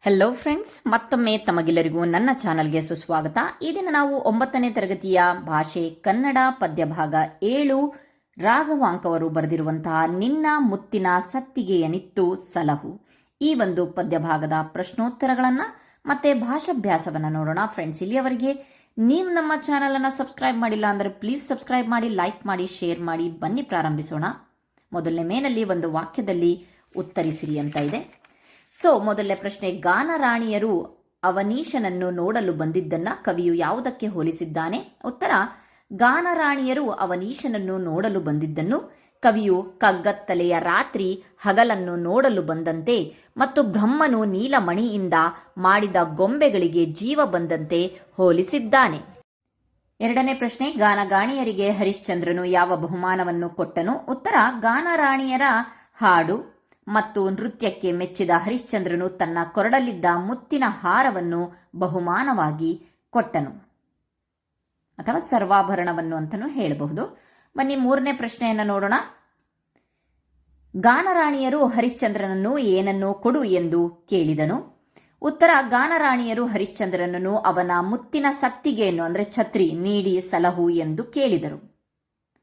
Hello friends, ಮತ್ತೊಮ್ಮೆ ತಮಗೆಲ್ಲರಿಗೂ ನನ್ನ ಚಾನಲ್ಗೆ ಸುಸ್ವಾಗತ. ಈ ದಿನ ನಾವು 9ನೇ ತರಗತಿಯ ಭಾಷೆ ಕನ್ನಡ ಪದ್ಯ ಭಾಗ 7 ರಾಘವಾಂಕ್ ಅವರು ಬರೆದಿರುವಂತಹ ನಿನ್ನ ಮುತ್ತಿನ ಸತ್ತಿಗೆಯನಿತ್ತು ಸಲಹು ಈ ಒಂದು ಪದ್ಯ ಭಾಗದ ಪ್ರಶ್ನೋತ್ತರಗಳನ್ನು ಮತ್ತೆ ಭಾಷಾಭ್ಯಾಸವನ್ನು ನೋಡೋಣ. ಫ್ರೆಂಡ್ಸ್, ಇಲ್ಲಿಯವರೆಗೆ ನೀವು ನಮ್ಮ ಚಾನಲನ್ನು ಸಬ್ಸ್ಕ್ರೈಬ್ ಮಾಡಿಲ್ಲ ಅಂದರೆ ಪ್ಲೀಸ್ ಸಬ್ಸ್ಕ್ರೈಬ್ ಮಾಡಿ, ಲೈಕ್ ಮಾಡಿ, ಶೇರ್ ಮಾಡಿ. ಬನ್ನಿ ಪ್ರಾರಂಭಿಸೋಣ. ಮೊದಲನೇ ಮೇನಲ್ಲಿ ಒಂದು ವಾಕ್ಯದಲ್ಲಿ ಉತ್ತರಿಸಿರಿ ಅಂತ ಇದೆ. ಮೊದಲನೇ ಪ್ರಶ್ನೆ, ಗಾನರಾಣಿಯರು ಅವನೀಶನನ್ನು ನೋಡಲು ಬಂದಿದ್ದನ್ನ ಕವಿಯು ಯಾವುದಕ್ಕೆ ಹೋಲಿಸಿದ್ದಾನೆ? ಉತ್ತರ, ಗಾನರಾಣಿಯರು ಅವನೀಶನನ್ನು ನೋಡಲು ಬಂದಿದ್ದನ್ನು ಕವಿಯು ಕಗ್ಗತ್ತಲೆಯ ರಾತ್ರಿ ಹಗಲನ್ನು ನೋಡಲು ಬಂದಂತೆ ಮತ್ತು ಬ್ರಹ್ಮನು ನೀಲಮಣಿಯಿಂದ ಮಾಡಿದ ಗೊಂಬೆಗಳಿಗೆ ಜೀವ ಬಂದಂತೆ ಹೋಲಿಸಿದ್ದಾನೆ. ಎರಡನೇ ಪ್ರಶ್ನೆ, ಗಾನಗಾಣಿಯರಿಗೆ ಹರಿಶ್ಚಂದ್ರನು ಯಾವ ಬಹುಮಾನವನ್ನು ಕೊಟ್ಟನು? ಉತ್ತರ, ಗಾನರಾಣಿಯರ ಹಾಡು ಮತ್ತು ನೃತ್ಯಕ್ಕೆ ಮೆಚ್ಚಿದ ಹರಿಶ್ಚಂದ್ರನು ತನ್ನ ಕೊರಡಲ್ಲಿದ್ದ ಮುತ್ತಿನ ಹಾರವನ್ನು ಬಹುಮಾನವಾಗಿ ಕೊಟ್ಟನು, ಅಥವಾ ಸರ್ವಾಭರಣವನ್ನು ಅಂತಲೂ ಹೇಳಬಹುದು. ಬನ್ನಿ ಮೂರನೇ ಪ್ರಶ್ನೆಯನ್ನು ನೋಡೋಣ. ಗಾನರಾಣಿಯರು ಹರಿಶ್ಚಂದ್ರನನ್ನು ಏನನ್ನು ಕೊಡು ಎಂದು ಕೇಳಿದನು? ಉತ್ತರ, ಗಾನರಾಣಿಯರು ಹರಿಶ್ಚಂದ್ರನನ್ನು ಅವನ ಮುತ್ತಿನ ಸತ್ತಿಗೆಯನ್ನು ಅಂದರೆ ಛತ್ರಿ ನೀಡಿ ಸಲಹು ಎಂದು ಕೇಳಿದರು.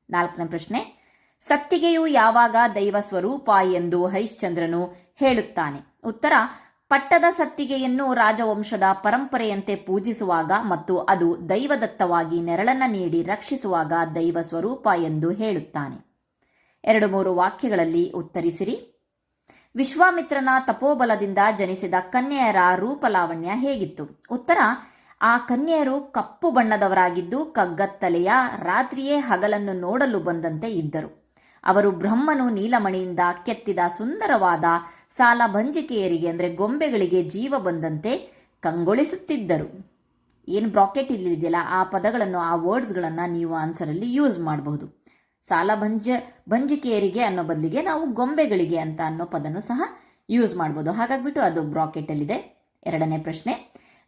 ನಾಲ್ಕನೇ ಪ್ರಶ್ನೆ, ಸತ್ತಿಗೆಯು ಯಾವಾಗ ದೈವ ಸ್ವರೂಪ ಎಂದು ಹರಿಶ್ಚಂದ್ರನು ಹೇಳುತ್ತಾನೆ? ಉತ್ತರ, ಪಟ್ಟದ ಸತ್ತಿಗೆಯನ್ನು ರಾಜವಂಶದ ಪರಂಪರೆಯಂತೆ ಪೂಜಿಸುವಾಗ ಮತ್ತು ಅದು ದೈವದತ್ತವಾಗಿ ನೆರಳನ್ನ ನೀಡಿ ರಕ್ಷಿಸುವಾಗ ದೈವ ಸ್ವರೂಪ ಎಂದು ಹೇಳುತ್ತಾನೆ. 2-3 ವಾಕ್ಯಗಳಲ್ಲಿ ಉತ್ತರಿಸಿರಿ. ವಿಶ್ವಾಮಿತ್ರನ ತಪೋಬಲದಿಂದ ಜನಿಸಿದ ಕನ್ಯೆಯರ ರೂಪಲಾವಣ್ಯ ಹೇಗಿತ್ತು? ಉತ್ತರ, ಆ ಕನ್ಯೆಯರು ಕಪ್ಪು ಬಣ್ಣದವರಾಗಿದ್ದು ಕಗ್ಗತ್ತಲೆಯ ರಾತ್ರಿಯೇ ಹಗಲನ್ನು ನೋಡಲು ಬಂದಂತೆ ಇದ್ದರು. ಅವರು ಬ್ರಹ್ಮನು ನೀಲಮಣಿಯಿಂದ ಕೆತ್ತಿದ ಸುಂದರವಾದ ಸಾಲಭಂಜಿಕೆಯರಿಗೆ ಅಂದರೆ ಗೊಂಬೆಗಳಿಗೆ ಜೀವ ಬಂದಂತೆ ಕಂಗೊಳಿಸುತ್ತಿದ್ದರು. ಏನು ಬ್ರಾಕೆಟ್ ಇಲ್ಲಿದೆಯಲ್ಲ, ಆ ಪದಗಳನ್ನು, ಆ ವರ್ಡ್ಸ್ಗಳನ್ನು ನೀವು ಆನ್ಸರಲ್ಲಿ ಯೂಸ್ ಮಾಡಬಹುದು. ಬಂಜಿಕೆಯರಿಗೆ ಅನ್ನೋ ಬದಲಿಗೆ ನಾವು ಗೊಂಬೆಗಳಿಗೆ ಅಂತ ಅನ್ನೋ ಪದನೂ ಸಹ ಯೂಸ್ ಮಾಡ್ಬೋದು. ಹಾಗಾಗ್ಬಿಟ್ಟು ಅದು ಬ್ರಾಕೆಟಲ್ಲಿದೆ. ಎರಡನೇ ಪ್ರಶ್ನೆ,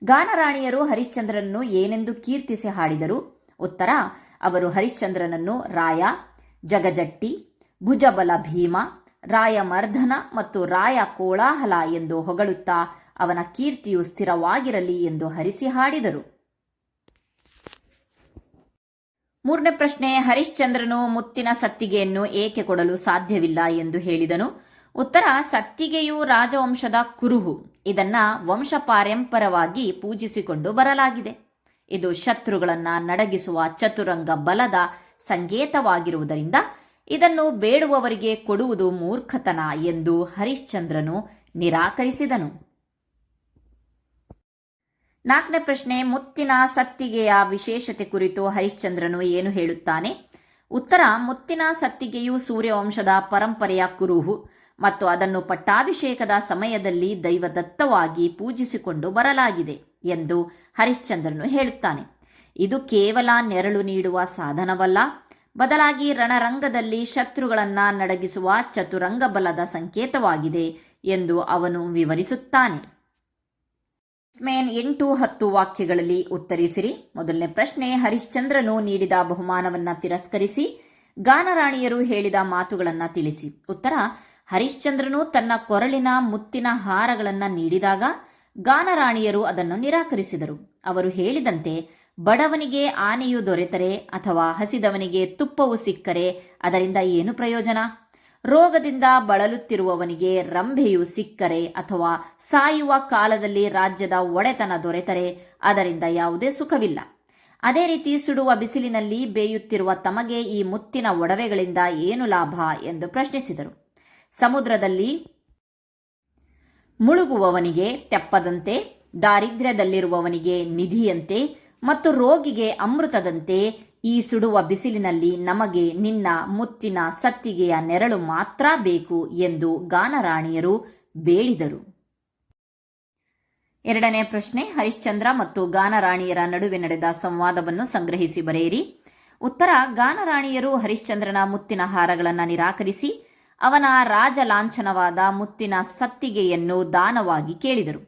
ಗಾನರಾಣಿಯರು ಹರಿಶ್ಚಂದ್ರನನ್ನು ಏನೆಂದು ಕೀರ್ತಿಸಿ ಹಾಡಿದರು? ಉತ್ತರ, ಅವರು ಹರಿಶ್ಚಂದ್ರನನ್ನು ರಾಯ, ಜಗಜಟ್ಟಿ, ಭುಜಬಲ ಭೀಮ, ರಾಯಮರ್ಧನ ಮತ್ತು ರಾಯ ಕೋಲಾಹಲ ಎಂದು ಹೊಗಳುತ್ತಾ ಅವನ ಕೀರ್ತಿಯು ಸ್ಥಿರವಾಗಿರಲಿ ಎಂದು ಹರಿಸಿ ಹಾಡಿದರು. ಮೂರನೇ ಪ್ರಶ್ನೆ, ಹರಿಶ್ಚಂದ್ರನು ಮುತ್ತಿನ ಸತ್ತಿಗೆಯನ್ನು ಏಕೆ ಕೊಡಲು ಸಾಧ್ಯವಿಲ್ಲ ಎಂದು ಹೇಳಿದನು? ಉತ್ತರ, ಸತ್ತಿಗೆಯು ರಾಜವಂಶದ ಕುರುಹು. ಇದನ್ನ ವಂಶ ಪಾರಂಪರವಾಗಿ ಪೂಜಿಸಿಕೊಂಡು ಬರಲಾಗಿದೆ. ಇದು ಶತ್ರುಗಳನ್ನ ನಡಗಿಸುವ ಚತುರಂಗ ಬಲದ ಸಂಕೇತವಾಗಿರುವುದರಿಂದ ಇದನ್ನು ಬೇಡುವವರಿಗೆ ಕೊಡುವುದು ಮೂರ್ಖತನ ಎಂದು ಹರಿಶ್ಚಂದ್ರನು ನಿರಾಕರಿಸಿದನು. ನಾಲ್ಕನೇ ಪ್ರಶ್ನೆ, ಮುತ್ತಿನ ಸತ್ತಿಗೆಯ ವಿಶೇಷತೆ ಕುರಿತು ಹರಿಶ್ಚಂದ್ರನು ಏನು ಹೇಳುತ್ತಾನೆ? ಉತ್ತರ, ಮುತ್ತಿನ ಸತ್ತಿಗೆಯು ಸೂರ್ಯವಂಶದ ಪರಂಪರೆಯ ಕುರುಹು ಮತ್ತು ಅದನ್ನು ಪಟ್ಟಾಭಿಷೇಕದ ಸಮಯದಲ್ಲಿ ದೈವದತ್ತವಾಗಿ ಪೂಜಿಸಿಕೊಂಡು ಬರಲಾಗಿದೆ ಎಂದು ಹರಿಶ್ಚಂದ್ರನು ಹೇಳುತ್ತಾನೆ. ಇದು ಕೇವಲ ನೆರಳು ನೀಡುವ ಸಾಧನವಲ್ಲ, ಬದಲಾಗಿ ರಣರಂಗದಲ್ಲಿ ಶತ್ರುಗಳನ್ನ ನಡಗಿಸುವ ಚತುರಂಗ ಬಲದ ಸಂಕೇತವಾಗಿದೆ ಎಂದು ಅವನು ವಿವರಿಸುತ್ತಾನೆ. 8-10 ವಾಕ್ಯಗಳಲ್ಲಿ ಉತ್ತರಿಸಿರಿ. ಮೊದಲನೇ ಪ್ರಶ್ನೆ, ಹರಿಶ್ಚಂದ್ರನು ನೀಡಿದ ಬಹುಮಾನವನ್ನ ತಿರಸ್ಕರಿಸಿ ಗಾನರಾಣಿಯರು ಹೇಳಿದ ಮಾತುಗಳನ್ನ ತಿಳಿಸಿ. ಉತ್ತರ, ಹರಿಶ್ಚಂದ್ರನು ತನ್ನ ಕೊರಳಿನ ಮುತ್ತಿನ ಹಾರಗಳನ್ನ ನೀಡಿದಾಗ ಗಾನರಾಣಿಯರು ಅದನ್ನು ನಿರಾಕರಿಸಿದರು. ಅವರು ಹೇಳಿದಂತೆ ಬಡವನಿಗೆ ಆನೆಯು ದೊರೆತರೆ ಅಥವಾ ಹಸಿದವನಿಗೆ ತುಪ್ಪವು ಸಿಕ್ಕರೆ ಅದರಿಂದ ಏನು ಪ್ರಯೋಜನ? ರೋಗದಿಂದ ಬಳಲುತ್ತಿರುವವನಿಗೆ ರಂಭೆಯು ಸಿಕ್ಕರೆ ಅಥವಾ ಸಾಯುವ ಕಾಲದಲ್ಲಿ ರಾಜ್ಯದ ಒಡೆತನ ದೊರೆತರೆ ಅದರಿಂದ ಯಾವುದೇ ಸುಖವಿಲ್ಲ. ಅದೇ ರೀತಿ ಸುಡುವ ಬಿಸಿಲಿನಲ್ಲಿ ಬೇಯುತ್ತಿರುವ ತಮಗೆ ಈ ಮುತ್ತಿನ ಒಡವೆಗಳಿಂದ ಏನು ಲಾಭ ಎಂದು ಪ್ರಶ್ನಿಸಿದರು. ಸಮುದ್ರದಲ್ಲಿ ಮುಳುಗುವವನಿಗೆ ತೆಪ್ಪದಂತೆ, ದಾರಿದ್ರ್ಯದಲ್ಲಿರುವವನಿಗೆ ನಿಧಿಯಂತೆ ಮತ್ತು ರೋಗಿಗೆ ಅಮೃತದಂತೆ ಈ ಸುಡುವ ಬಿಸಿಲಿನಲ್ಲಿ ನಮಗೆ ನಿನ್ನ ಮುತ್ತಿನ ಸತ್ತಿಗೆಯ ನೆರಳು ಮಾತ್ರ ಬೇಕು ಎಂದು ಗಾನರಾಣಿಯರು ಬೇಡಿದರು. ಎರಡನೇ ಪ್ರಶ್ನೆ, ಹರಿಶ್ಚಂದ್ರ ಮತ್ತು ಗಾನರಾಣಿಯರ ನಡುವೆ ನಡೆದ ಸಂವಾದವನ್ನು ಸಂಗ್ರಹಿಸಿ ಬರೆಯಿರಿ. ಉತ್ತರ, ಗಾನರಾಣಿಯರು ಹರಿಶ್ಚಂದ್ರನ ಮುತ್ತಿನ ಹಾರಗಳನ್ನು ನಿರಾಕರಿಸಿ ಅವನ ರಾಜಲಾಂಛನವಾದ ಮುತ್ತಿನ ಸತ್ತಿಗೆಯನ್ನು ದಾನವಾಗಿ ಕೇಳಿದರು.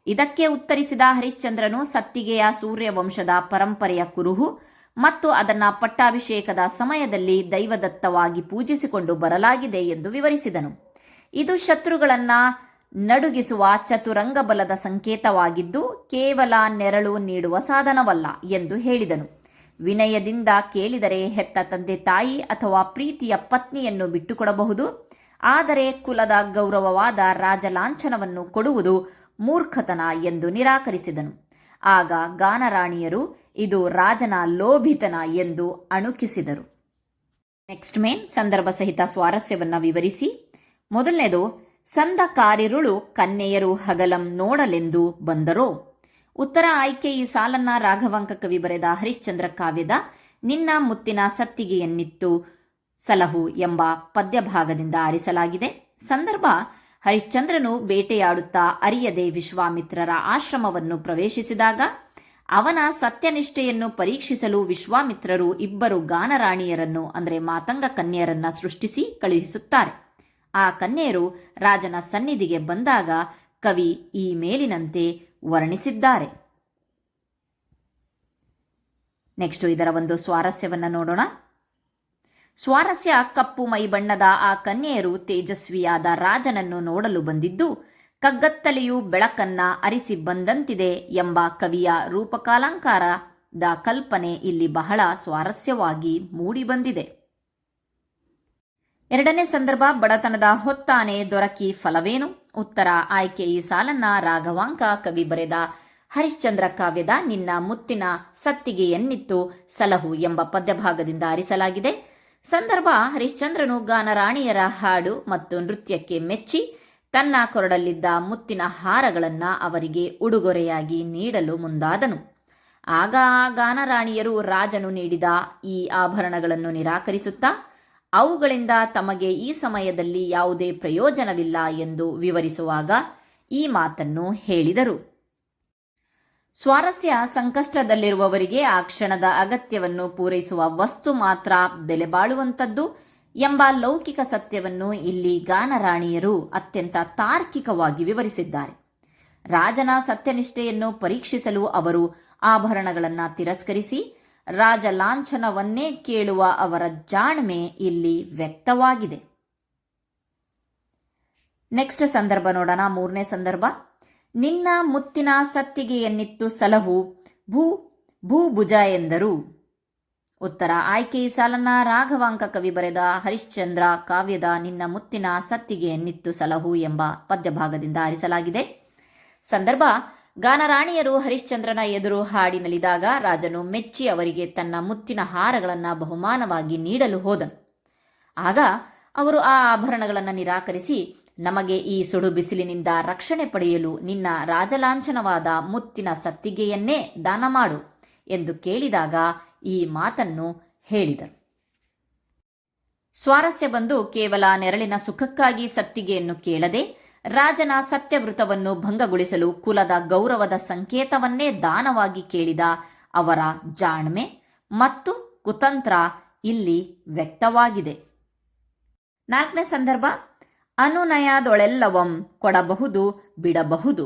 ಇದಕ್ಕೆ ಉತ್ತರಿಸಿದ ಹರಿಶ್ಚಂದ್ರನು ಸತ್ತಿಗೆಯ ಸೂರ್ಯವಂಶದ ಪರಂಪರೆಯ ಕುರುಹು ಮತ್ತು ಅದನ್ನ ಪಟ್ಟಾಭಿಷೇಕದ ಸಮಯದಲ್ಲಿ ದೈವದತ್ತವಾಗಿ ಪೂಜಿಸಿಕೊಂಡು ಬರಲಾಗಿದೆ ಎಂದು ವಿವರಿಸಿದನು. ಇದು ಶತ್ರುಗಳನ್ನ ನಡುಗಿಸುವ ಚತುರಂಗ ಬಲದ ಸಂಕೇತವಾಗಿದ್ದು ಕೇವಲ ನೆರಳು ನೀಡುವ ಸಾಧನವಲ್ಲ ಎಂದು ಹೇಳಿದನು. ವಿನಯದಿಂದ ಕೇಳಿದರೆ ಹೆತ್ತ ತಂದೆ ತಾಯಿ ಅಥವಾ ಪ್ರೀತಿಯ ಪತ್ನಿಯನ್ನು ಬಿಟ್ಟುಕೊಡಬಹುದು, ಆದರೆ ಕುಲದ ಗೌರವವಾದ ರಾಜಲಾಂಛನವನ್ನು ಕೊಡುವುದು ಮೂರ್ಖತನ ಎಂದು ನಿರಾಕರಿಸಿದನು. ಆಗ ಗಾನರಾಣಿಯರು ಇದು ರಾಜನ ಲೋಭಿತನ ಎಂದು ಅಣುಕಿಸಿದರು. ನೆಕ್ಸ್ಟ್ ಮೇನ್ ಸಂದರ್ಭ ಸಹಿತ ಸ್ವಾರಸ್ಯವನ್ನು ವಿವರಿಸಿ. ಮೊದಲನೇದು, ಸಂದ ಕಾರಿರುಳು ಕನ್ಯೆಯರು ಹಗಲಂ ನೋಡಲೆಂದು ಬಂದರೋ. ಉತ್ತರ ಆಯ್ಕೆ ಈ ಸಾಲನ್ನ ರಾಘವಾಂಕ ಕವಿ ಬರೆದ ಹರಿಶ್ಚಂದ್ರ ಕಾವ್ಯದ ನಿನ್ನ ಮುತ್ತಿನ ಸತ್ತಿಗೆಯನ್ನಿತ್ತು ಸಲಹು ಎಂಬ ಪದ್ಯಭಾಗದಿಂದ ಆರಿಸಲಾಗಿದೆ. ಸಂದರ್ಭ, ಹರಿಶ್ಚಂದ್ರನು ಬೇಟೆಯಾಡುತ್ತಾ ಅರಿಯದೆ ವಿಶ್ವಾಮಿತ್ರರ ಆಶ್ರಮವನ್ನು ಪ್ರವೇಶಿಸಿದಾಗ ಅವನ ಸತ್ಯನಿಷ್ಠೆಯನ್ನು ಪರೀಕ್ಷಿಸಲು ವಿಶ್ವಾಮಿತ್ರರು ಇಬ್ಬರು ಗಾನರಾಣಿಯರನ್ನು ಅಂದರೆ ಮಾತಂಗ ಕನ್ಯೆಯರನ್ನ ಸೃಷ್ಟಿಸಿ ಕಳುಹಿಸುತ್ತಾರೆ. ಆ ಕನ್ಯೆಯರು ರಾಜನ ಸನ್ನಿಧಿಗೆ ಬಂದಾಗ ಕವಿ ಈ ಮೇಲಿನಂತೆ ವರ್ಣಿಸಿದ್ದಾರೆ. ನೆಕ್ಸ್ಟ್ ಇದರ ಒಂದು ಸ್ವಾರಸ್ಯವನ್ನು ನೋಡೋಣ. ಸ್ವಾರಸ್ಯ, ಕಪ್ಪು ಮೈಬಣ್ಣದ ಆ ಕನ್ಯೆಯರು ತೇಜಸ್ವಿಯಾದ ರಾಜನನ್ನು ನೋಡಲು ಬಂದಿದ್ದು ಕಗ್ಗತ್ತಲೆಯು ಬೆಳಕನ್ನ ಅರಿಸಿ ಬಂದಂತಿದೆ ಎಂಬ ಕವಿಯ ರೂಪಕಾಲಂಕಾರದ ಕಲ್ಪನೆ ಇಲ್ಲಿ ಬಹಳ ಸ್ವಾರಸ್ಯವಾಗಿ ಮೂಡಿಬಂದಿದೆ. ಎರಡನೇ ಸಂದರ್ಭ, ಬಡತನದ ಹೊತ್ತಾನೆ ದೊರಕಿ ಫಲವೇನು. ಉತ್ತರ ಆಯ್ಕೆ ಈ ಸಾಲನ್ನ ರಾಘವಾಂಕ ಕವಿ ಬರೆದ ಹರಿಶ್ಚಂದ್ರ ಕಾವ್ಯದ ನಿನ್ನ ಮುತ್ತಿನ ಸತ್ತಿಗೆಯನ್ನಿತ್ತು ಸಲಹು ಎಂಬ ಪದ್ಯಭಾಗದಿಂದ ಆರಿಸಲಾಗಿದೆ. ಸಂದರ್ಭ, ಹರಿಶ್ಚಂದ್ರನು ಗಾನರಾಣಿಯರ ಹಾಡು ಮತ್ತು ನೃತ್ಯಕ್ಕೆ ಮೆಚ್ಚಿ ತನ್ನ ಕೊರಡಲ್ಲಿದ್ದ ಮುತ್ತಿನ ಹಾರಗಳನ್ನು ಅವರಿಗೆ ಉಡುಗೊರೆಯಾಗಿ ನೀಡಲು ಮುಂದಾದನು. ಆಗ ಆ ಗಾನರಾಣಿಯರು ರಾಜನು ನೀಡಿದ ಈ ಆಭರಣಗಳನ್ನು ನಿರಾಕರಿಸುತ್ತಾ ಅವುಗಳಿಂದ ತಮಗೆ ಈ ಸಮಯದಲ್ಲಿ ಯಾವುದೇ ಪ್ರಯೋಜನವಿಲ್ಲ ಎಂದು ವಿವರಿಸುವಾಗ ಈ ಮಾತನ್ನು ಹೇಳಿದರು. ಸ್ವಾರಸ್ಯ, ಸಂಕಷ್ಟದಲ್ಲಿರುವವರಿಗೆ ಆ ಕ್ಷಣದ ಅಗತ್ಯವನ್ನು ಪೂರೈಸುವ ವಸ್ತು ಮಾತ್ರ ಬೆಲೆ ಬಾಳುವಂಥದ್ದು ಎಂಬ ಲೌಕಿಕ ಸತ್ಯವನ್ನು ಇಲ್ಲಿ ಗಾನರಾಣಿಯರು ಅತ್ಯಂತ ತಾರ್ಕಿಕವಾಗಿ ವಿವರಿಸಿದ್ದಾರೆ. ರಾಜನ ಸತ್ಯನಿಷ್ಠೆಯನ್ನು ಪರೀಕ್ಷಿಸಲು ಅವರು ಆಭರಣಗಳನ್ನು ತಿರಸ್ಕರಿಸಿ ರಾಜ ಲಾಂಛನವನ್ನೇ ಕೇಳುವ ಅವರ ಜಾಣ್ಮೆ ಇಲ್ಲಿ ವ್ಯಕ್ತವಾಗಿದೆ. ನೆಕ್ಸ್ಟ್ ಸಂದರ್ಭ ನೋಡೋಣ. ಮೂರನೇ ಸಂದರ್ಭ, ನಿನ್ನ ಮುತ್ತಿನ ಸತ್ತಿಗೆಯನ್ನಿತ್ತು ಸಲಹು ಭೂಭುಜ ಎಂದರು. ಉತ್ತರ ಆಯ್ಕೆ ಈ ಸಾಲನ್ನ ರಾಘವಾಂಕ ಕವಿ ಬರೆದ ಹರಿಶ್ಚಂದ್ರ ಕಾವ್ಯದ ನಿನ್ನ ಮುತ್ತಿನ ಸತ್ತಿಗೆಯನ್ನಿತ್ತು ಸಲಹು ಎಂಬ ಪದ್ಯಭಾಗದಿಂದ ಆರಿಸಲಾಗಿದೆ. ಸಂದರ್ಭ, ಗಾನರಾಣಿಯರು ಹರಿಶ್ಚಂದ್ರನ ಎದುರು ಹಾಡಿ ನಲಿದಾಗ ರಾಜನು ಮೆಚ್ಚಿ ಅವರಿಗೆ ತನ್ನ ಮುತ್ತಿನ ಹಾರಗಳನ್ನು ಬಹುಮಾನವಾಗಿ ನೀಡಲು ಹೋದನು. ಆಗ ಅವರು ಆ ಆಭರಣಗಳನ್ನು ನಿರಾಕರಿಸಿ ನಮಗೆ ಈ ಸುಡು ಬಿಸಿಲಿನಿಂದ ರಕ್ಷಣೆ ಪಡೆಯಲು ನಿನ್ನ ರಾಜಲಾಂಛನವಾದ ಮುತ್ತಿನ ಸತ್ತಿಗೆಯನ್ನೇ ದಾನ ಮಾಡು ಎಂದು ಕೇಳಿದಾಗ ಈ ಮಾತನ್ನು ಹೇಳಿದರು. ಸ್ವಾರಸ್ಯ ಬಂದು, ಕೇವಲ ನೆರಳಿನ ಸುಖಕ್ಕಾಗಿ ಸತ್ತಿಗೆಯನ್ನು ಕೇಳದೆ ರಾಜನ ಸತ್ಯವೃತವನ್ನು ಭಂಗಗೊಳಿಸಲು ಕುಲದ ಗೌರವದ ಸಂಕೇತವನ್ನೇ ದಾನವಾಗಿ ಕೇಳಿದ ಅವರ ಜಾಣ್ಮೆ ಮತ್ತು ಕುತಂತ್ರ ಇಲ್ಲಿ ವ್ಯಕ್ತವಾಗಿದೆ. ನಾಲ್ಕನೇ ಸಂದರ್ಭ, ಅನುನಯದೊಳೆಲ್ಲವಂ ಕೊಡಬಹುದು ಬಿಡಬಹುದು.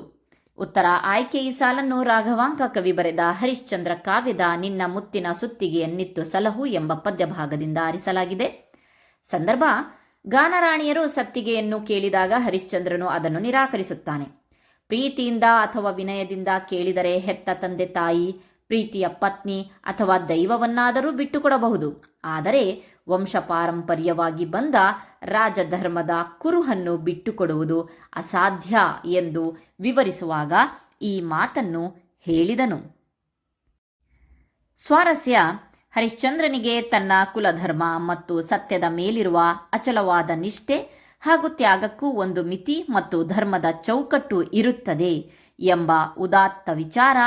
ಉತ್ತರ ಆಯ್ಕೆ ಈ ಸಾಲನ್ನು ರಾಘವಾಂಕ ಕವಿ ಬರೆದ ಹರಿಶ್ಚಂದ್ರ ಕಾವ್ಯದ ನಿನ್ನ ಮುತ್ತಿನ ಸುತ್ತಿಗೆಯನ್ನಿತ್ತು ಸಲಹು ಎಂಬ ಪದ್ಯಭಾಗದಿಂದ ಆರಿಸಲಾಗಿದೆ. ಸಂದರ್ಭ, ಗಾನರಾಣಿಯರು ಸತ್ತಿಗೆಯನ್ನು ಕೇಳಿದಾಗ ಹರಿಶ್ಚಂದ್ರನು ಅದನ್ನು ನಿರಾಕರಿಸುತ್ತಾನೆ. ಪ್ರೀತಿಯಿಂದ ಅಥವಾ ವಿನಯದಿಂದ ಕೇಳಿದರೆ ಹೆತ್ತ ತಂದೆ ತಾಯಿ, ಪ್ರೀತಿಯ ಪತ್ನಿ ಅಥವಾ ದೈವವನ್ನಾದರೂ ಬಿಟ್ಟುಕೊಡಬಹುದು, ಆದರೆ ವಂಶಪಾರಂಪರ್ಯವಾಗಿ ಬಂದ ರಾಜಧರ್ಮದ ಕುರುಹನ್ನು ಬಿಟ್ಟುಕೊಡುವುದು ಅಸಾಧ್ಯ ಎಂದು ವಿವರಿಸುವಾಗ ಈ ಮಾತನ್ನು ಹೇಳಿದನು. ಸ್ವಾರಸ್ಯ, ಹರಿಶ್ಚಂದ್ರನಿಗೆ ತನ್ನ ಕುಲಧರ್ಮ ಮತ್ತು ಸತ್ಯದ ಮೇಲಿರುವ ಅಚಲವಾದ ನಿಷ್ಠೆ ಹಾಗೂ ತ್ಯಾಗಕ್ಕೂ ಒಂದು ಮಿತಿ ಮತ್ತು ಧರ್ಮದ ಚೌಕಟ್ಟು ಇರುತ್ತದೆ ಎಂಬ ಉದಾತ್ತ ವಿಚಾರ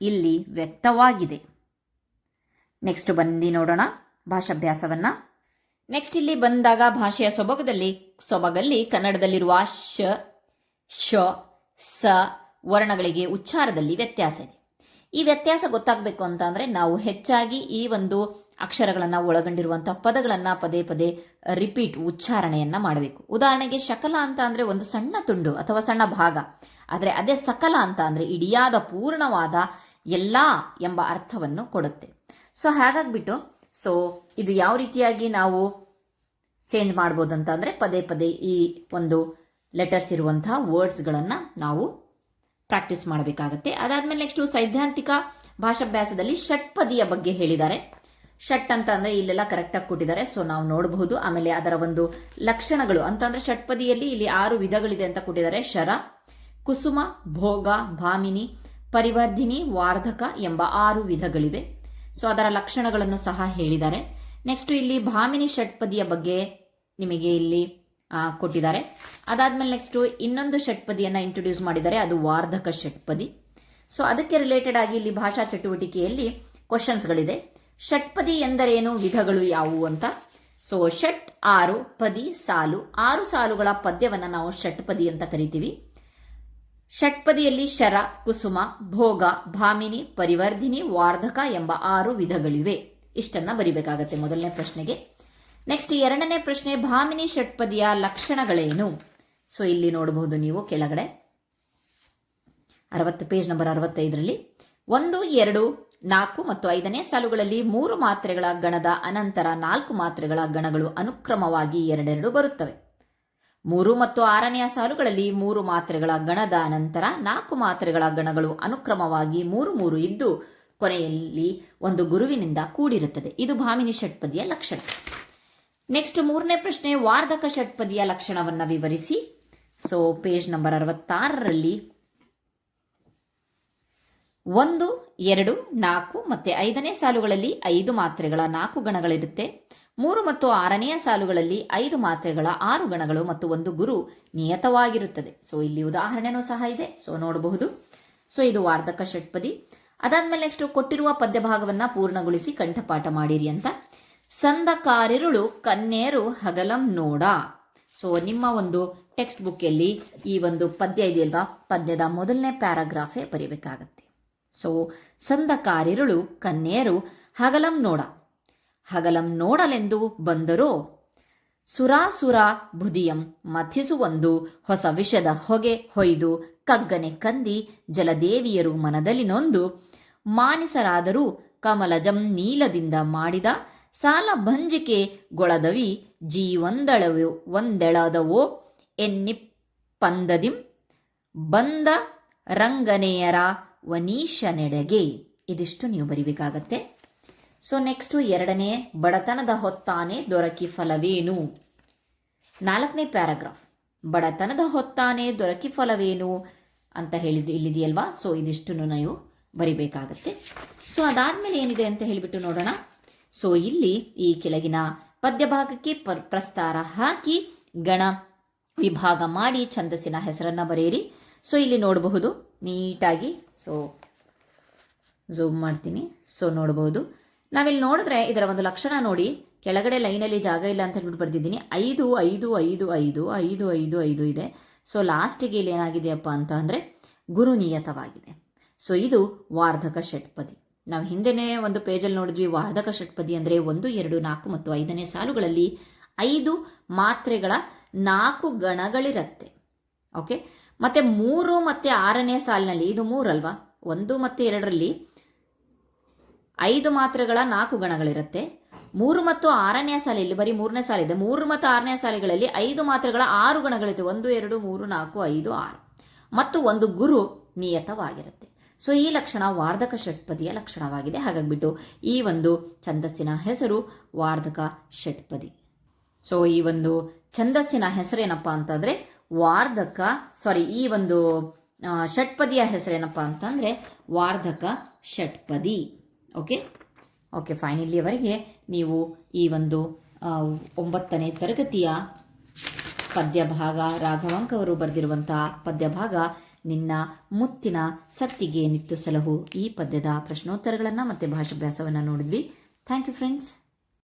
ಇಲ್ಲಿ ವ್ಯಕ್ತವಾಗಿದೆ. ನೆಕ್ಸ್ಟ್ ಬಂದು ನೋಡೋಣ ಭಾಷಾಭ್ಯಾಸವನ್ನ. ನೆಕ್ಸ್ಟ್ ಇಲ್ಲಿ ಬಂದಾಗ ಭಾಷೆಯ ಸೊಬಗಲ್ಲಿ ಕನ್ನಡದಲ್ಲಿರುವ ಶ, ಶ, ಸ ವರ್ಣಗಳಿಗೆ ಉಚ್ಚಾರದಲ್ಲಿ ವ್ಯತ್ಯಾಸ ಇದೆ. ಈ ವ್ಯತ್ಯಾಸ ಗೊತ್ತಾಗಬೇಕು ಅಂತ ಅಂದರೆ ನಾವು ಹೆಚ್ಚಾಗಿ ಈ ಒಂದು ಅಕ್ಷರಗಳನ್ನು ಒಳಗೊಂಡಿರುವಂತಹ ಪದಗಳನ್ನು ಪದೇ ಪದೇ ರಿಪೀಟ್ ಉಚ್ಚಾರಣೆಯನ್ನ ಮಾಡಬೇಕು. ಉದಾಹರಣೆಗೆ ಶಕಲ ಅಂತ ಅಂದರೆ ಒಂದು ಸಣ್ಣ ತುಂಡು ಅಥವಾ ಸಣ್ಣ ಭಾಗ, ಆದರೆ ಅದೇ ಸಕಲ ಅಂತ ಅಂದರೆ ಇಡಿಯಾದ ಪೂರ್ಣವಾದ ಎಲ್ಲ ಎಂಬ ಅರ್ಥವನ್ನು ಕೊಡುತ್ತೆ. ಸೊ ಹಾಗಾಗ್ಬಿಟ್ಟು ಇದು ಯಾವ ರೀತಿಯಾಗಿ ನಾವು ಚೇಂಜ್ ಮಾಡ್ಬೋದು ಅಂತ ಅಂದರೆ ಪದೇ ಪದೇ ಈ ಒಂದು ಲೆಟರ್ಸ್ ಇರುವಂತಹ ವರ್ಡ್ಸ್ಗಳನ್ನು ನಾವು ಪ್ರಾಕ್ಟೀಸ್ ಮಾಡಬೇಕಾಗತ್ತೆ. ಅದಾದಮೇಲೆ ನೆಕ್ಸ್ಟು ಸೈದ್ಧಾಂತಿಕ ಭಾಷಾಭ್ಯಾಸದಲ್ಲಿ ಷಟ್ಪದಿಯ ಬಗ್ಗೆ ಹೇಳಿದ್ದಾರೆ. ಷಟ್ ಅಂತ ಅಂದರೆ ಇಲ್ಲೆಲ್ಲ ಕರೆಕ್ಟಾಗಿ ಕೊಟ್ಟಿದ್ದಾರೆ, ಸೊ ನಾವು ನೋಡಬಹುದು. ಆಮೇಲೆ ಅದರ ಒಂದು ಲಕ್ಷಣಗಳು ಅಂತಂದರೆ ಷಟ್ಪದಿಯಲ್ಲಿ ಇಲ್ಲಿ 6 ವಿಧಗಳಿದೆ ಅಂತ ಕೊಟ್ಟಿದ್ದಾರೆ. ಶರ, ಕುಸುಮ, ಭೋಗ, ಭಾಮಿನಿ, ಪರಿವರ್ಧಿನಿ, ವಾರ್ಧಕ ಎಂಬ 6 ವಿಧಗಳಿವೆ. ಸೊ ಅದರ ಲಕ್ಷಣಗಳನ್ನು ಸಹ ಹೇಳಿದ್ದಾರೆ. ನೆಕ್ಸ್ಟ್ ಇಲ್ಲಿ ಭಾಮಿನಿ ಷಟ್ಪದಿಯ ಬಗ್ಗೆ ನಿಮಗೆ ಇಲ್ಲಿ ಕೊಟ್ಟಿದ್ದಾರೆ. ಅದಾದ್ಮೇಲೆ ನೆಕ್ಸ್ಟ್ ಇನ್ನೊಂದು ಷಟ್ಪದಿಯನ್ನು ಇಂಟ್ರೊಡ್ಯೂಸ್ ಮಾಡಿದ್ದಾರೆ, ಅದು ವಾರ್ಧಕ ಷಟ್ಪದಿ. ಸೊ ಅದಕ್ಕೆ ರಿಲೇಟೆಡ್ ಆಗಿ ಇಲ್ಲಿ ಭಾಷಾ ಚಟುವಟಿಕೆಯಲ್ಲಿ ಕ್ವಶನ್ಸ್ಗಳಿದೆ. ಷಟ್ಪದಿ ಎಂದರೇನು, ವಿಧಗಳು ಯಾವುವು ಅಂತ. ಸೊ ಷಟ್ 6, ಪದಿ ಸಾಲು, 6 ಸಾಲುಗಳ ಪದ್ಯವನ್ನು ನಾವು ಷಟ್ಪದಿ ಅಂತ ಕರಿತೀವಿ. ಷಟ್ಪದಿಯಲ್ಲಿ ಶರ, ಕುಸುಮ, ಭೋಗ, ಭಾಮಿನಿ, ಪರಿವರ್ಧಿನಿ, ವಾರ್ಧಕ ಎಂಬ 6 ವಿಧಗಳಿವೆ. ಇಷ್ಟನ್ನ ಬರಿಬೇಕಾಗತ್ತೆ ಮೊದಲನೇ ಪ್ರಶ್ನೆಗೆ. ನೆಕ್ಸ್ಟ್ ಎರಡನೇ ಪ್ರಶ್ನೆ, ಭಾಮಿನಿ ಷಟ್ಪದಿಯ ಲಕ್ಷಣಗಳೇನು. ಸೊ ಇಲ್ಲಿ ನೋಡಬಹುದು ನೀವು ಕೆಳಗಡೆ 60 ಪೇಜ್ ನಂಬರ್ 65ರಲ್ಲಿ 1, 2, 4 ಮತ್ತು 5ನೇ ಸಾಲುಗಳಲ್ಲಿ 3 ಮಾತ್ರೆಗಳ ಗಣದ ಅನಂತರ 4 ಮಾತ್ರೆಗಳ ಗಣಗಳು ಅನುಕ್ರಮವಾಗಿ 2 ಬರುತ್ತವೆ. 3 ಮತ್ತು 6ನೆಯ ಸಾಲುಗಳಲ್ಲಿ 3 ಮಾತ್ರೆಗಳ ಗಣದ ಅನಂತರ 4 ಮಾತ್ರೆಗಳ ಗಣಗಳು ಅನುಕ್ರಮವಾಗಿ 3 ಇದ್ದು ಕೊನೆಯಲ್ಲಿ ಒಂದು ಗುರುವಿನಿಂದ ಕೂಡಿರುತ್ತದೆ. ಇದು ಭಾಮಿನಿ ಷಟ್ಪದಿಯ ಲಕ್ಷಣ. ನೆಕ್ಸ್ಟ್ 3ನೇ ಪ್ರಶ್ನೆ, ವಾರ್ಧಕ ಷಟ್ಪದಿಯ ಲಕ್ಷಣವನ್ನು ವಿವರಿಸಿ. ಸೊ ಪೇಜ್ ನಂಬರ್ 66ರಲ್ಲಿ 1, 2, 4 ಮತ್ತು 5ನೇ ಸಾಲುಗಳಲ್ಲಿ 5 ಮಾತ್ರೆಗಳ 4 ಗಣಗಳಿರುತ್ತೆ. 3 ಮತ್ತು 6ನೆಯ ಸಾಲುಗಳಲ್ಲಿ 5 ಮಾತ್ರೆಗಳ 6 ಗಣಗಳು ಮತ್ತು ಒಂದು ಗುರು ನಿಯತವಾಗಿರುತ್ತದೆ. ಸೊ ಇಲ್ಲಿ ಉದಾಹರಣೆನೂ ಸಹ ಇದೆ, ಸೊ ನೋಡಬಹುದು. ಸೊ ಇದು ವಾರ್ಧಕ ಷಟ್ಪದಿ. ಅದಾದ್ಮೇಲೆ ನೆಕ್ಸ್ಟ್ ಕೊಟ್ಟಿರುವ ಪದ್ಯ ಭಾಗವನ್ನು ಪೂರ್ಣಗೊಳಿಸಿ ಕಂಠಪಾಠ ಮಾಡಿರಿ ಅಂತ. ಸಂದಕಾರಿರುಳು ಕನ್ಯೇರು ಹಗಲಂ ನೋಡ. ಸೊ ನಿಮ್ಮ ಒಂದು ಟೆಕ್ಸ್ಟ್ ಬುಕ್ಕಲ್ಲಿ ಈ ಒಂದು ಪದ್ಯ ಇದೆಯಲ್ವಾ, ಪದ್ಯದ ಮೊದಲನೇ ಪ್ಯಾರಾಗ್ರಾಫೇ ಬರೀಬೇಕಾಗತ್ತೆ. ಸೊ ಸಂದಕಾರಿರುಳು ಕನ್ಯೇರು ಹಗಲಂ ನೋಡ, ಹಗಲಂ ನೋಡಲೆಂದು ಬಂದರೋ ಸುರಾಸುರ ಬುದಿಯಂ ಮಥಿಸುವೊಂದು ಹೊಸ ವಿಷದ ಹೊಗೆ ಹೊಯ್ದು ಕಗ್ಗನೆ ಕಂದಿ ಜಲದೇವಿಯರು ಮನದಲ್ಲಿ ನೊಂದು ಮಾನಿಸರಾದರೂ ಕಮಲಜಂ ನೀಲದಿಂದ ಮಾಡಿದ ಸಾಲ ಭಂಜಿಕೆ ಗೊಳದವಿ ಒಂದೆಳದವೋ ಎನ್ನಿಪ್ಪಂದದಿಂ ಬಂದ ರಂಗನೆಯರ ವನೀಶನೆಡೆಗೆ. ಇದಿಷ್ಟು ನೀವು ಬರಿಬೇಕಾಗತ್ತೆ. ಸೊ ನೆಕ್ಸ್ಟು ಎರಡನೇ, ಬಡತನದ ಹೊತ್ತಾನೆ ದೊರಕಿ ಫಲವೇನು. 4ನೇ ಪ್ಯಾರಾಗ್ರಾಫ್, ಬಡತನದ ಹೊತ್ತಾನೆ ದೊರಕಿ ಫಲವೇನು ಅಂತ ಹೇಳಿದ್ದು ಇಲ್ಲಿದೆಯಲ್ವಾ. ಸೊ ಇದಿಷ್ಟು ನೀವು ಬರಿಬೇಕಾಗತ್ತೆ. ಸೊ ಅದಾದ್ಮೇಲೆ ಏನಿದೆ ಅಂತ ಹೇಳಿಬಿಟ್ಟು ನೋಡೋಣ. ಸೊ ಇಲ್ಲಿ ಈ ಕೆಳಗಿನ ಪದ್ಯಭಾಗಕ್ಕೆ ಪ್ರಸ್ತಾರ ಹಾಕಿ ಗಣ ವಿಭಾಗ ಮಾಡಿ ಛಂದಸ್ಸಿನ ಹೆಸರನ್ನು ಬರೆಯಿರಿ. ಸೊ ಇಲ್ಲಿ ನೋಡಬಹುದು ನೀಟಾಗಿ. ಸೊ ಝೂಮ್ ಮಾಡ್ತೀನಿ. ಸೊ ನೋಡಬಹುದು, ನಾವಿಲ್ಲಿ ನೋಡಿದ್ರೆ ಇದರ ಒಂದು ಲಕ್ಷಣ ನೋಡಿ. ಕೆಳಗಡೆ ಲೈನಲ್ಲಿ ಜಾಗ ಇಲ್ಲ ಅಂತ ಹೇಳ್ಬಿಟ್ಟು ಬರ್ದಿದ್ದೀನಿ. 5, 5, 5, 5, 5, 5, 5 ಇದೆ. ಸೊ ಲಾಸ್ಟಿಗೆ ಇಲ್ಲಿ ಏನಾಗಿದೆಯಪ್ಪ ಅಂತ ಅಂದರೆ ಗುರು ನಿಯತವಾಗಿದೆ. ಸೊ ಇದು ವಾರ್ಧಕ ಷಟ್ಪದಿ. ನಾವು ಹಿಂದೆನೇ ಒಂದು ಪೇಜಲ್ಲಿ ನೋಡಿದ್ವಿ, ವಾರ್ಧಕ ಷಟ್ಪದಿ ಅಂದರೆ 1, 2, 4 ಮತ್ತು 5ನೇ ಸಾಲುಗಳಲ್ಲಿ 5 ಮಾತ್ರೆಗಳ 4 ಗಣಗಳಿರುತ್ತೆ. ಓಕೆ, ಮತ್ತು 3 ಮತ್ತು 6ನೇ ಸಾಲಿನಲ್ಲಿ, ಇದು 3 ಅಲ್ವಾ, 1 ಮತ್ತು 2ರಲ್ಲಿ 5 ಮಾತ್ರೆಗಳ 4 ಗಣಗಳಿರುತ್ತೆ. 3 ಮತ್ತು 6ನೇ ಸಾಲು, ಇಲ್ಲಿ ಬರೀ 3ನೇ ಸಾಲಿದೆ. 3 ಮತ್ತು 6ನೇ ಸಾಲುಗಳಲ್ಲಿ 5 ಮಾತ್ರೆಗಳ 6 ಗಣಗಳಿರುತ್ತೆ. 1, 2, 3, 4, 5, 6 ಮತ್ತು ಒಂದು ಗುರು ನಿಯತವಾಗಿರುತ್ತೆ. ಸೊ ಈ ಲಕ್ಷಣ ವಾರ್ಧಕ ಷಟ್ಪದಿಯ ಲಕ್ಷಣವಾಗಿದೆ. ಹಾಗಾಗಿಬಿಟ್ಟು ಈ ಒಂದು ಛಂದಸ್ಸಿನ ಹೆಸರು ವಾರ್ಧಕ ಷಟ್ಪದಿ. ಸೊ ಈ ಒಂದು ಛಂದಸ್ಸಿನ ಹೆಸರೇನಪ್ಪ ಅಂತಂದರೆ ಈ ಒಂದು ಷಟ್ಪದಿಯ ಹೆಸರೇನಪ್ಪ ಅಂತಂದರೆ ವಾರ್ಧಕ ಷಟ್ಪದಿ. Okay fine. ಇಲ್ಲಿಯವರೆಗೆ ನೀವು ಈ ಒಂದು 9ನೇ ತರಗತಿಯ ಪದ್ಯಭಾಗ, ರಾಘವಾಂಕ ಅವರು ಬರೆದಿರುವಂತಹ ಪದ್ಯಭಾಗ ನಿನ್ನ ಮುತ್ತಿನ ಸತ್ತಿಗೆ ನಿತ್ತು ಸಲಹು ಈ ಪದ್ಯದ ಪ್ರಶ್ನೋತ್ತರಗಳನ್ನು ಮತ್ತು ಭಾಷಾಭ್ಯಾಸವನ್ನು ನೋಡಿದ್ವಿ. Thank you friends.